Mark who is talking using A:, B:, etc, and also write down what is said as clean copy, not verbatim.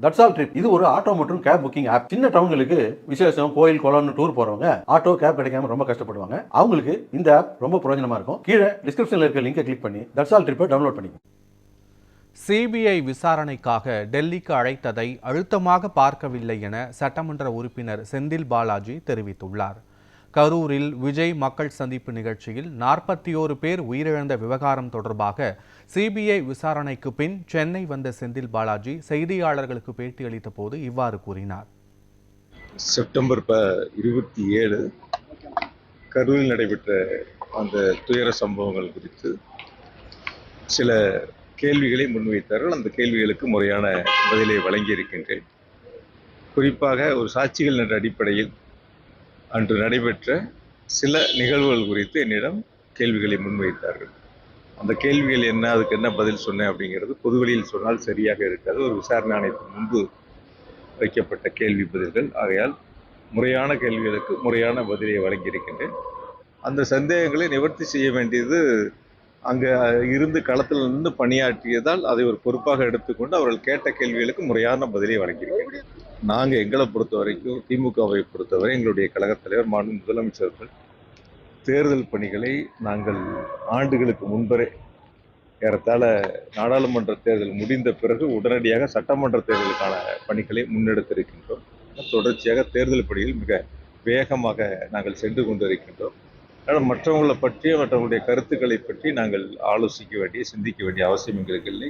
A: That's all trip இது ஒரு auto மற்றும் கேப் புக்கிங் ஆப். சின்ன டவுன்களுக்கு விசேஷம், கோயில், குளம்னு டூர் போறவங்க ஆட்டோ, கேப் கிடைக்காம ரொம்ப கஷ்டப்படுவாங்க. அவங்களுக்கு இந்த ஆப் ரொம்ப பிரயோஜனமா இருக்கும். கீழே டிஸ்கிரிப்ஷன்ல இருக்க லிங்கை கிளிக் பண்ணி தட்ஸ் ஆல் ட்ரிப்பை டவுன்லோட் பண்ணிக்கோங்க.
B: சிபிஐ விசாரணைக்காக டெல்லிக்கு அழைத்ததை அழுத்தமாக பார்க்கவில்லை என சட்டமன்ற உறுப்பினர் செந்தில் பாலாஜி தெரிவித்துள்ளார். கரூரில் விஜய் மக்கள் சந்திப்பு நிகழ்ச்சியில் 41 பேர் உயிரிழந்த விவகாரம் தொடர்பாக சிபிஐ விசாரணைக்கு பின் சென்னை வந்த செந்தில் பாலாஜி செய்தியாளர்களுக்கு பேட்டியளித்த போது இவ்வாறு கூறினார்.
C: செப்டம்பர் 27 கரூரில் நடைபெற்ற அந்த துயர சம்பவங்கள் குறித்து சில கேள்விகளை முன்வைத்தார்கள். அந்த கேள்விகளுக்கு முறையான பதிலை வழங்கியிருக்கின்றேன். குறிப்பாக ஒரு சாட்சிகள் என்ற அடிப்படையில் அன்று நடைபெற்ற சில நிகழ்வுகள் குறித்து என்னிடம் கேள்விகளை முன்வைத்தார்கள். அந்த கேள்விகள் என்ன, அதுக்கு என்ன பதில் சொன்னேன் அப்படிங்கிறது பொதுவெளியில் சொன்னால் சரியாக இருக்காது. ஒரு விசாரணை ஆணையத்தின் முன்பு வைக்கப்பட்ட கேள்வி பதில்கள். ஆகையால் முறையான கேள்விகளுக்கு முறையான பதிலை வழங்கியிருக்கின்றேன். அந்த சந்தேகங்களை நிவர்த்தி செய்ய வேண்டியது அங்கே இருந்து களத்தில் இருந்து பணியாற்றியதால் அதை ஒரு பொறுப்பாக எடுத்துக்கொண்டு அவர்கள் கேட்ட கேள்விகளுக்கு முறையான பதிலை வழங்கியிருக்கின்றேன். நாங்கள் எங்களை பொறுத்த வரைக்கும், திமுகவை பொறுத்தவரை, எங்களுடைய கழகத் தலைவர் மாண்பு முதலமைச்சர்கள் தேர்தல் பணிகளை நாங்கள் ஆண்டுகளுக்கு முன்பரே ஏறத்தாழ நாடாளுமன்ற தேர்தல் முடிந்த பிறகு உடனடியாக சட்டமன்ற தேர்தலுக்கான பணிகளை முன்னெடுத்திருக்கின்றோம். தொடர்ச்சியாக தேர்தல் பணியில் மிக வேகமாக நாங்கள் சென்று கொண்டிருக்கின்றோம். ஆனால் மற்றவங்களை பற்றி, மற்றவங்களுடைய கருத்துக்களை பற்றி நாங்கள் ஆலோசிக்க வேண்டிய, சிந்திக்க வேண்டிய அவசியம் எங்களுக்கு இல்லை.